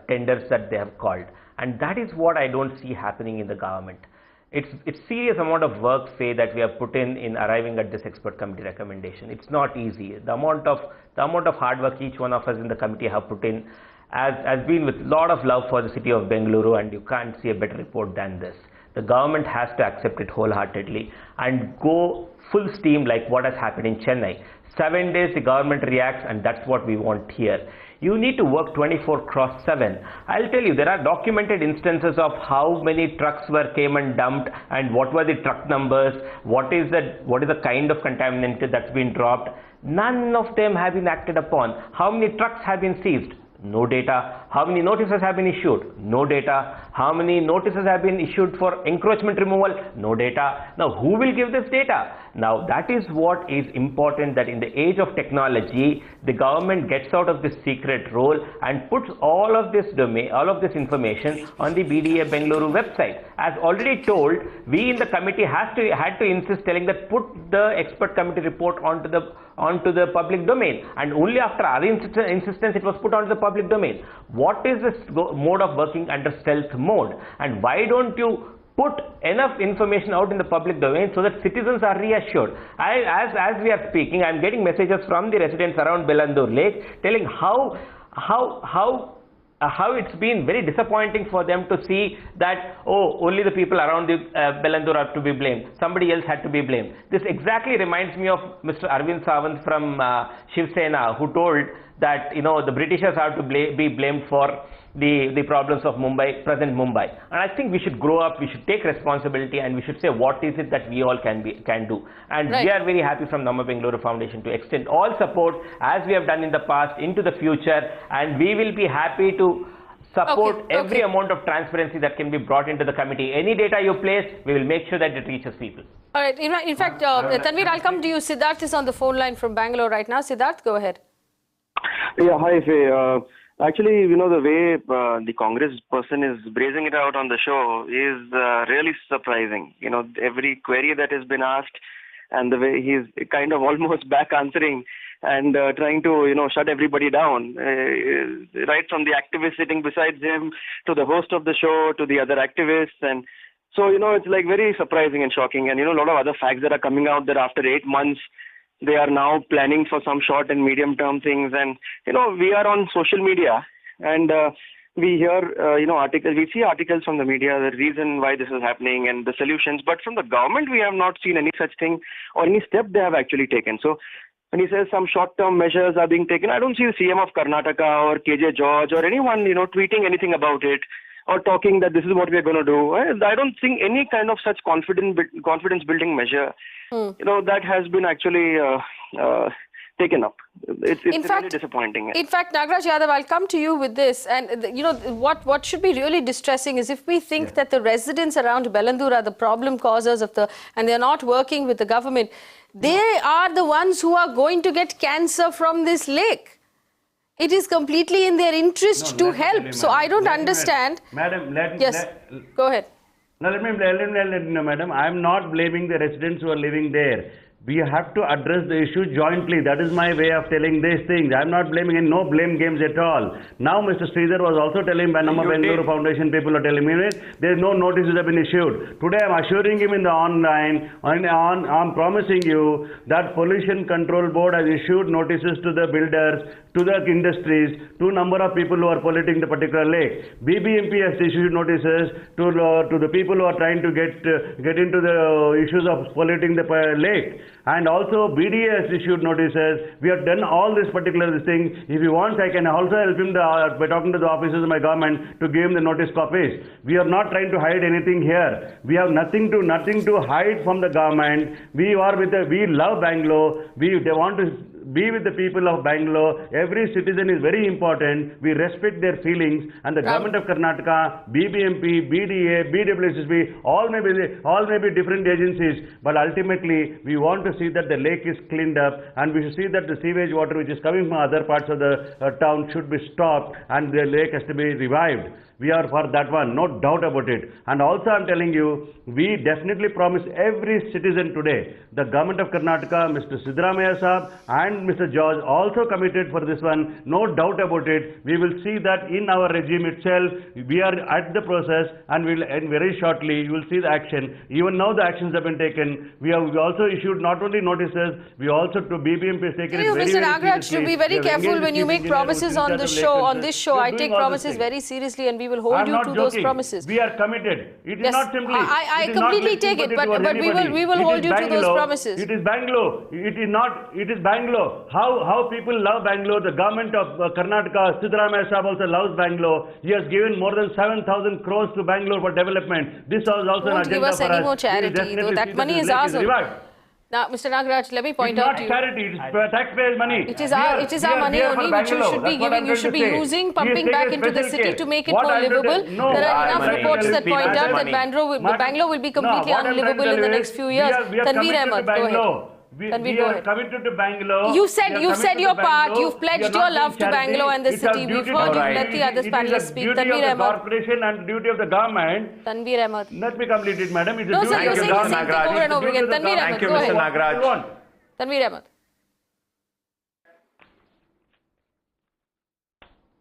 tenders that they have called. And that is what I don't see happening in the government. It's serious amount of work, say, that we have put in arriving at this expert committee recommendation. It's not easy. The amount of hard work each one of us in the committee have put in has been with a lot of love for the city of Bengaluru, and you can't see a better report than this. The government has to accept it wholeheartedly and go full steam like what has happened in Chennai. 7 days the government reacts, and that's what we want here. You need to work 24/7. I'll tell you, there are documented instances of how many trucks came and dumped, and what were the truck numbers, what is the kind of contaminant that's been dropped. None of them have been acted upon. How many trucks have been seized? No data. How many notices have been issued? No data. How many notices have been issued for encroachment removal? No data. Now, who will give this data? Now, that is what is important, that in the age of technology, the government gets out of this secret role and puts all of this information on the BDA Bengaluru website. As already told, we in the committee had to insist, telling that put the expert committee report onto the public domain, and only after our insistence it was put onto the public domain. What is this mode of working under stealth mode, and why don't you put enough information out in the public domain so that citizens are reassured? As we are speaking, I am getting messages from the residents around Bellandur Lake telling how it's been very disappointing for them to see that, only the people around the Bellandur are to be blamed. Somebody else had to be blamed. This exactly reminds me of Mr. Arvind Sawant from Shiv Sena, who told that, the Britishers have to be blamed for the problems of present Mumbai. And I think we should grow up, we should take responsibility, and we should say what is it that we all can do. And we are very happy from Namma Bengaluru Foundation to extend all support, as we have done in the past, into the future, and we will be happy to support every amount of transparency that can be brought into the committee. Any data you place, we will make sure that it reaches people. All right. In fact, Tanveer, I'll come to you. Siddharth is on the phone line from Bangalore right now. Siddharth, go ahead. Yeah, hi, Faye. Actually, the way the Congress person is brazing it out on the show is really surprising. Every query that has been asked, and the way he's kind of almost back answering and trying to, shut everybody down, right from the activist sitting beside him to the host of the show to the other activists. And so, it's like very surprising and shocking. And, a lot of other facts that are coming out that after 8 months, they are now planning for some short and medium term things. And, we are on social media, and we hear, articles, we see articles from the media, the reason why this is happening and the solutions. But from the government, we have not seen any such thing or any step they have actually taken. So when he says some short-term measures are being taken, I don't see the CM of Karnataka or KJ George or anyone, tweeting anything about it. or talking that this is what we are going to do. I don't think any kind of such confidence building measure, that has been actually taken up. It's really disappointing. In fact, Nagraj Yadav, I'll come to you with this. And, what should be really distressing is if we think that the residents around Bellandur are the problem causers and they're not working with the government, they are the ones who are going to get cancer from this lake. It is completely in their interest to help. So I don't understand. Madam, go ahead. No, let me know, madam. I'm not blaming the residents who are living there. We have to address the issue jointly. That is my way of telling these things. I'm not blaming, and no blame games at all. Now, Mr. Sridhar was also telling Namma Bengaluru Foundation people are telling me there's no notices have been issued. Today, I'm assuring him in the online, I'm promising you that Pollution Control Board has issued notices to the builders, to the industries, to number of people who are polluting the particular lake. BBMP has issued notices to the people who are trying to get into the issues of polluting the lake. And also BDA has issued notices. We have done all this particular thing. If he wants, I can also help him by talking to the officers of my government to give him the notice copies. We are not trying to hide anything here. We have nothing to hide from the government. We love Bangalore. They want to be with the people of Bangalore. Every citizen is very important. We respect their feelings, and the government of Karnataka, BBMP, BDA, BWSSB, all may be different agencies, but ultimately we want to see that the lake is cleaned up, and we should see that the sewage water which is coming from other parts of the town should be stopped, and the lake has to be revived. We are for that one, no doubt about it. And also I'm telling you, we definitely promise every citizen today, the government of Karnataka, Mr. Sridhar Pabbishetty and Mr. George also committed for this one, no doubt about it. We will see that in our regime itself. We are at the process, and very shortly you will see the action. Even now the actions have been taken. We also issued not only notices, we also to BBMP has taken it very, Mr. very Nagraj, seriously. to be very careful when you make promises on this show. I take promises very seriously, and we will hold you to those promises. We are committed. It is not simply. I completely take it, but we will hold you to those promises. It is Bangalore. It is not. It is Bangalore. How people love Bangalore. The government of Karnataka, Sridhar Pabbishetty also loves Bangalore. He has given more than 7,000 crores to Bangalore for development. This was also an agenda for us. Don't give us any more charity, though. That money is ours. Now, Mr. Nagraj, let me point out to you. It's not charity, it's taxpayers' money. It is our money only, which you should be giving. You should be using, pumping back into the city to make it more livable. There are enough reports that point out that Bangalore will be completely unlivable in the next few years. Tanveer Ahmed, go ahead. We are committed to Bangalore. You said your part. You've pledged your love to Bangalore and the city. We've heard you. Let the others panelists speak. Tanveer Ahmed. Corporation and duty of the government. Tanveer Ahmed. Let me complete it, madam. No, sir, you're saying the same thing over and over again. Tanveer Ahmed, go ahead. Thank you, Mr. Nagraj. Tanveer Ahmed.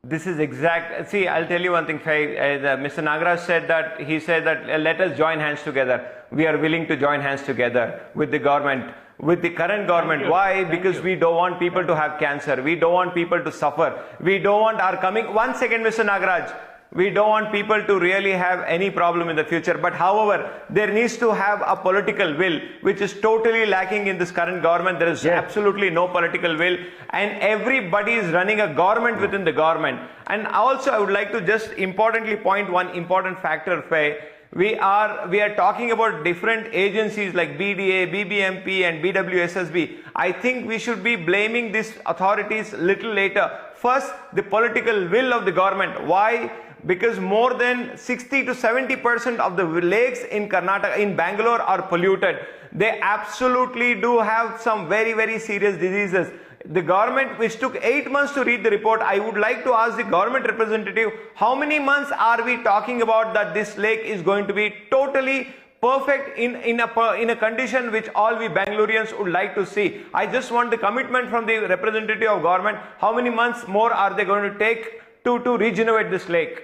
This is exact. See, I'll tell you one thing. Mr. Nagraj said that let us join hands together. We are willing to join hands together with the government, with the current government. Why? Because we don't want people to have cancer. We don't want people to suffer. We don't want our coming. One second, Mr. Nagraj. We don't want people to really have any problem in the future. But however, there needs to have a political will, which is totally lacking in this current government. There is absolutely no political will, and everybody is running a government within the government. And also, I would like to just importantly point one important factor, Faye. We are talking about different agencies like BDA, BBMP and BWSSB. I think we should be blaming these authorities little later. First, the political will of the government. Why? Because more than 60 to 70% of the lakes in Karnataka, in Bangalore, are polluted. They absolutely do have some very, very serious diseases. The government, which took 8 months to read the report, I would like to ask the government representative, how many months are we talking about that this lake is going to be totally perfect in a condition which all we Bangaloreans would like to see? I just want the commitment from the representative of government. How many months more are they going to take to regenerate this lake?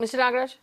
Mr. Nagraj?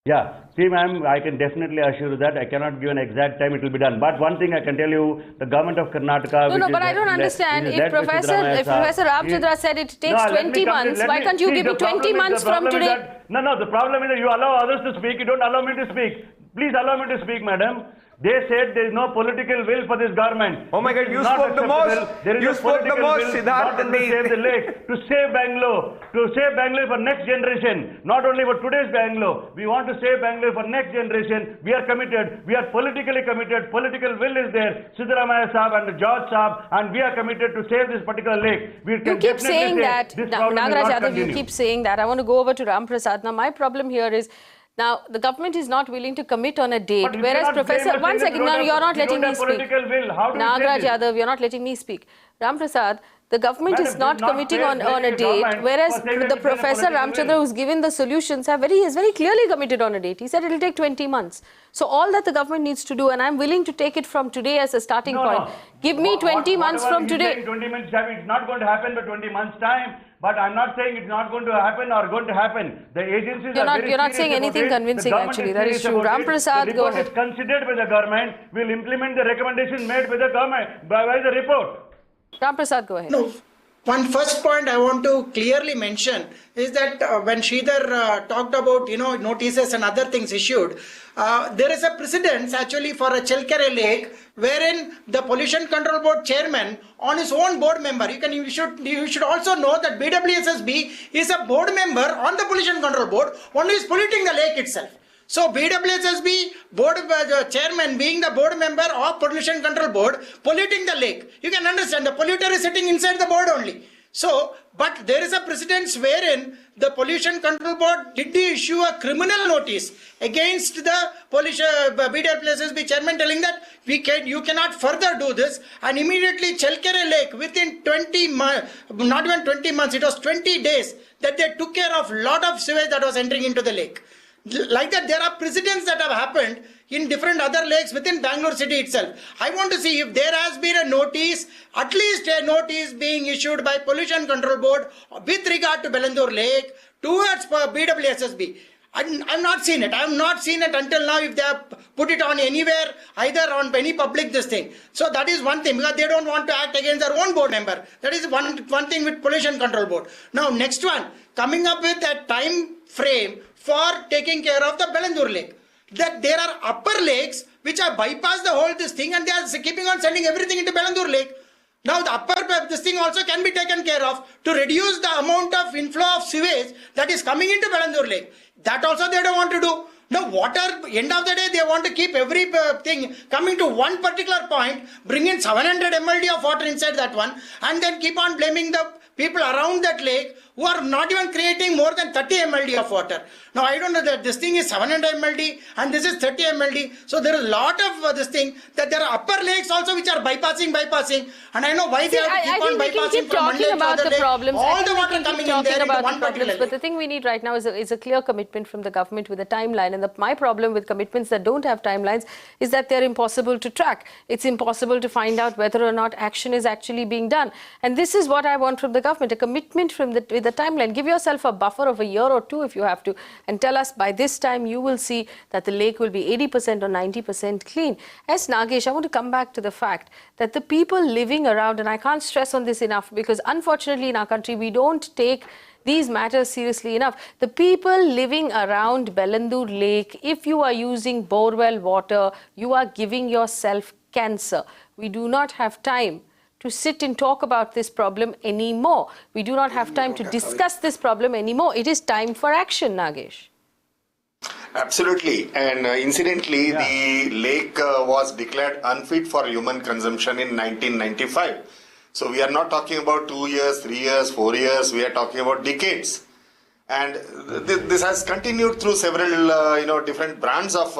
Yeah, see ma'am, I can definitely assure you that I cannot give an exact time it will be done. But one thing I can tell you, the government of Karnataka... No, but I don't understand. If Professor Ramprasad said it takes 20 months, why can't you give me 20 months from today? No, the problem is that you allow others to speak, you don't allow me to speak. Please allow me to speak, madam. They said there is no political will for this government. Oh my God, you It's not spoke the most. acceptable. There is You no spoke the political most, will Sridhar, not than only me. to save the lake, to save Bangalore for next generation. Not only for today's Bangalore. We want to save Bangalore for next generation. We are committed. We are politically committed. Political will is there. Sridhar Pabbishetty and George Saab, and we are committed to save this particular lake. We You can keep definitely saying say that, this problem will Nagraj not Yadav, you continue. keep saying that. I want to go over to Ramprasad. Now, my problem here is, now, the government is not willing to commit on a date, But you whereas cannot Professor... blame us One saying that second, we no, don't you're have- not we letting don't me have speak. political will. How do we say Nagraj this? Yadav, you're not letting me speak. Ramprasad, the government Madam, is not this is not committing fair on a blaming the date, government whereas for saying that the it's been a Professor political Ramchandra, will. who's given the solutions, is very clearly committed on a date. He said it will take 20 months. So all that the government needs to do, and I'm willing to take it from today as a starting point. Give me 20 months Whatever from he's today. saying 20 months time, it's not going to happen by 20 months time. But I'm not saying it's not going to happen or going to happen. The agencies You're are not- very you're not serious saying about anything it. convincing, The government actually. That is serious true. about it. Ramprasad, the go report ahead. is considered by the government. We'll implement the recommendation made by the government by the report. Ramprasad, go ahead. No, one first point I want to clearly mention is that when Sridhar talked about notices and other things issued, there is a precedence actually for a Chelkere Lake wherein the Pollution Control Board chairman on his own board member, you should also know that BWSSB is a board member on the Pollution Control Board, one who is polluting the lake itself. So BWSSB board chairman being the board member of Pollution Control Board polluting the lake. You can understand the polluter is sitting inside the board only. So, but there is a precedence wherein the Pollution Control Board did issue a criminal notice against the BWSSB chairman telling that you cannot further do this, and immediately Chelkere Lake within 20 months, not even 20 months, it was 20 days that they took care of lot of sewage that was entering into the lake. Like that, there are precedents that have happened in different other lakes within Bangalore city itself. I want to see if there has been a notice, at least a notice being issued by Pollution Control Board with regard to Bellandur Lake towards BWSSB. I've not seen it. I have not seen it until now if they have put it on anywhere, either on any public this thing. So that is one thing, because they don't want to act against their own board member. That is one thing with Pollution Control Board. Now next one, coming up with a time frame for taking care of the Bellandur Lake. That there are upper lakes which have bypassed the whole this thing and they are keeping on sending everything into Bellandur Lake. Now the upper this thing also can be taken care of to reduce the amount of inflow of sewage that is coming into Bellandur Lake. That also they don't want to do. Now water, end of the day, they want to keep every thing coming to one particular point, bring in 700 mld of water inside that one, and then keep on blaming the people around that lake who are not even creating more than 30 mld of water. Now I don't know that this thing is 700 mld and this is 30 mld. So there is a lot of this thing that there are upper lakes also which are bypassing, and I know why they have to keep on bypassing from one lake to other lake. All the water coming in there into one particular lake. But the thing we need right now is a clear commitment from the government with a timeline. And my problem with commitments that don't have timelines is that they're impossible to track. It's impossible to find out whether or not action is actually being done. And this is what I want from the government, a commitment with a timeline. Give yourself a buffer of a year or two if you have to, and tell us by this time you will see that the lake will be 80% or 90% clean. As Nagesh, I want to come back to the fact that the people living around, and I can't stress on this enough because unfortunately in our country we don't take these matters seriously enough. The people living around Bellandur Lake, if you are using borewell water, you are giving yourself cancer. We do not have time to sit and talk about this problem anymore. We do not have time to discuss this problem anymore. It is time for action, Nagesh. Absolutely. And incidentally, the lake was declared unfit for human consumption in 1995. So we are not talking about 2 years, 3 years, 4 years. We are talking about decades. And this has continued through several, different brands of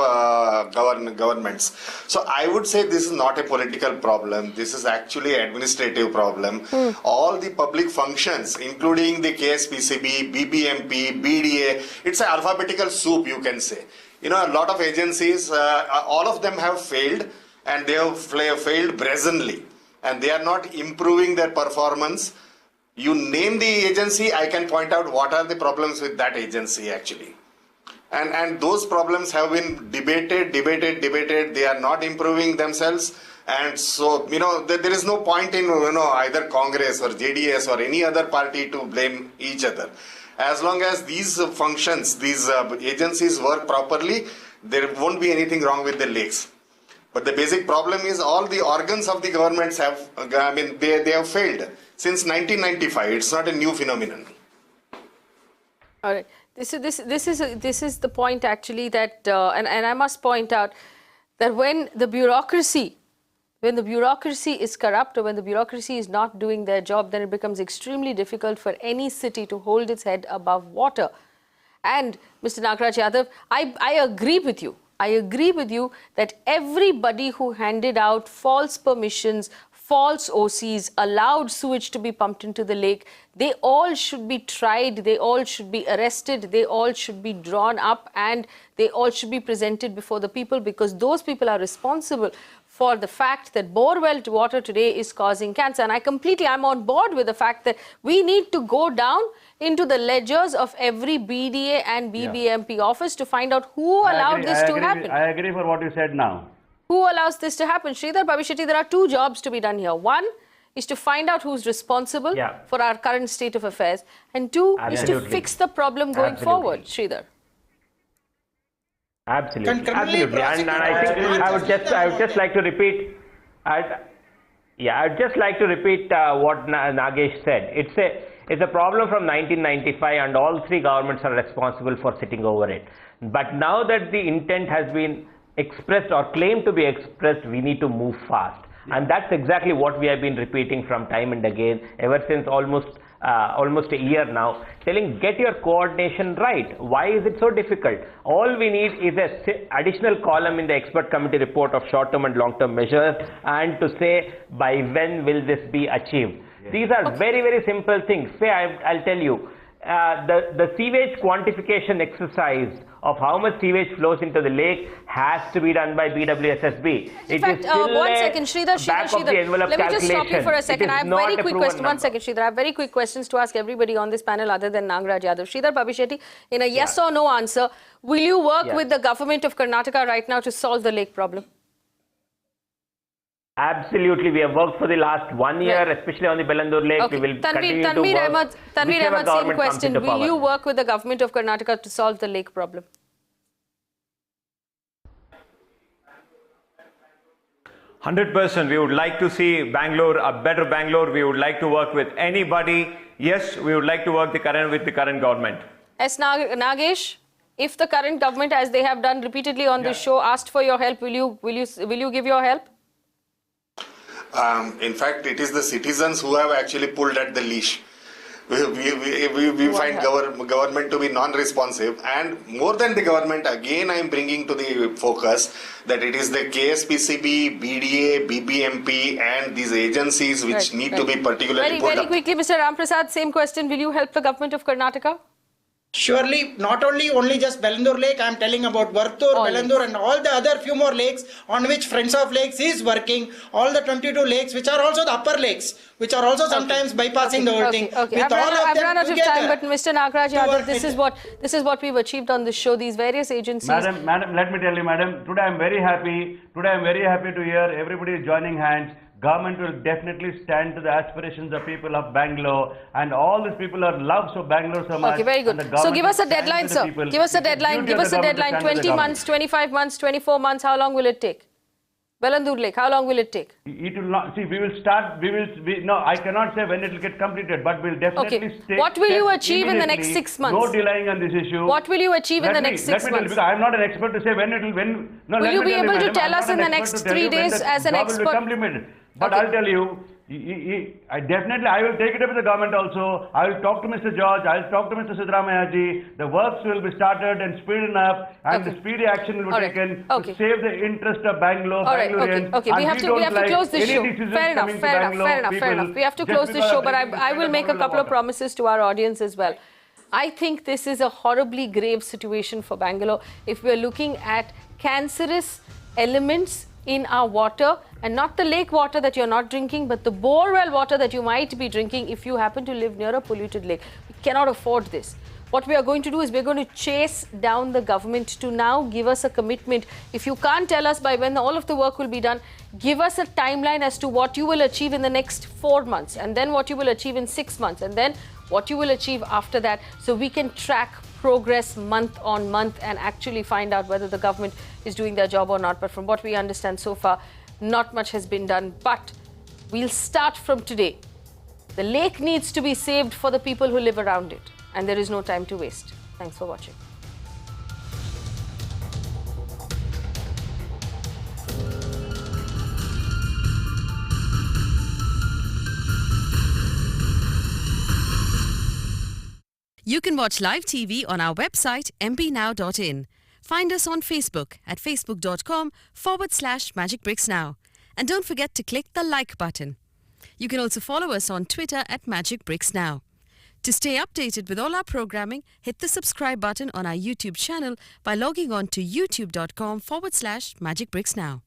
governments. So I would say this is not a political problem. This is actually an administrative problem. All the public functions, including the KSPCB, BBMP, BDA, it's an alphabetical soup, you can say. A lot of agencies, all of them have failed, and they have failed brazenly. And they are not improving their performance. You name the agency, I can point out what are the problems with that agency actually. And those problems have been debated. They are not improving themselves. And so, there is no point in, either Congress or JDS or any other party to blame each other. As long as these functions, these agencies work properly, there won't be anything wrong with the lakes. But the basic problem is all the organs of the governments have, they have failed since 1995. It's not a new phenomenon. All right. This is the point actually that, and I must point out that when the bureaucracy is corrupt or when the bureaucracy is not doing their job, then it becomes extremely difficult for any city to hold its head above water. And Mr. Nagraj Yadav, I agree with you. I agree with you that everybody who handed out false permissions, false OCs, allowed sewage to be pumped into the lake, they all should be tried, they all should be arrested, they all should be drawn up, and they all should be presented before the people, because those people are responsible for the fact that borewell water today is causing cancer. And I'm on board with the fact that we need to go down into the ledgers of every BDA and BBMP office to find out who allowed this to happen. I agree for what you said now. Who allows this to happen? Sridhar Pabbishetty, there are two jobs to be done here. One is to find out who's responsible for our current state of affairs. And two is to fix the problem going forward, Sridhar. Absolutely. Absolutely. And I think I would just like to repeat. I'd just like to repeat what Nagesh said. It's a problem from 1995, and all three governments are responsible for sitting over it. But now that the intent has been expressed or claimed to be expressed, we need to move fast. And that's exactly what we have been repeating from time and again, ever since almost a year now, telling get your coordination right. Why is it so difficult? All we need is an additional column in the expert committee report of short-term and long-term measures, and to say by when will this be achieved. These are very, very simple things. Say, I'll tell you, the sewage quantification exercise of how much sewage flows into the lake has to be done by BWSSB. In fact, one second, Sridhar, let me just stop you for a second. I have very quick questions. One second, Sridhar. I have very quick questions to ask everybody on this panel other than Nagraj Yadav. Sridhar Pabbishetty, in a yes or no answer, will you work with the government of Karnataka right now to solve the lake problem? Absolutely. We have worked for the last 1 year, especially on the Bellandur Lake. Okay. We will continue to work. Tanveer Ahmed, same question. Will you work with the government of Karnataka to solve the lake problem? 100%. We would like to see Bangalore, a better Bangalore. We would like to work with anybody. Yes, we would like to work with the current government. Yes, Nagesh, if the current government, as they have done repeatedly on this show, asked for your help, will you give your help? In fact, it is the citizens who have actually pulled at the leash. We find government to be non-responsive, and more than the government, again I am bringing to the focus that it is the KSPCB, BDA, BBMP and these agencies which need to be particularly pulled very quickly, Mr. Ramprasad, same question. Will you help the government of Karnataka? Surely, not only just Bellandur Lake, I am telling about Vartur, Bellandur and all the other few more lakes on which Friends of Lakes is working, all the 22 lakes which are also the upper lakes, which are also sometimes bypassing the whole thing. Okay. I've run out of time, but Mr. Nagraj Yadav, this is what we've achieved on this show, these various agencies. Madam, let me tell you, madam, today I'm very happy to hear everybody is joining hands. Government will definitely stand to the aspirations of people of Bangalore, and all these people are love Bangalore so much. Okay, very good. So give us a deadline, sir. Give us a deadline. 20 months, 25 months, 24 months. How long will it take? Bellandur Lake, how long will it take? It will not. See, we will start. No, I cannot say when it will get completed, but we'll definitely stay. What will you achieve in the next 6 months? No delaying on this issue. What will you achieve in the next 6 months? Because I'm not an expert to say when it will. Will you be able to tell us in the next 3 days as an expert? But I'll tell you, I will take it up with the government also. I will talk to Mr. George. I'll talk to Mr. Siddaramaiaji. The works will be started and speeded up, and the speedy action will be taken to save the interest of Bangalore, Bangaloreans. Okay. We have to close this show. Fair enough. We have to close this show, but I will make a couple of promises to our audience as well. I think this is a horribly grave situation for Bangalore. If we're looking at cancerous elements in our water, and not the lake water that you're not drinking, but the borewell water that you might be drinking if you happen to live near a polluted lake. We cannot afford this. What we are going to do is we're going to chase down the government to now give us a commitment. If you can't tell us by when all of the work will be done, give us a timeline as to what you will achieve in the next 4 months, and then what you will achieve in 6 months, and then what you will achieve after that, so we can track progress month on month and actually find out whether the government is doing their job or not. But from what we understand so far, not much has been done. But we'll start from today. The lake needs to be saved for the people who live around it, and there is no time to waste. Thanks for watching. You can watch live TV on our website mpnow.in. Find us on Facebook at facebook.com/Magicbricks Now. And don't forget to click the like button. You can also follow us on Twitter at Magicbricks Now. To stay updated with all our programming, hit the subscribe button on our YouTube channel by logging on to youtube.com/Magicbricks Now.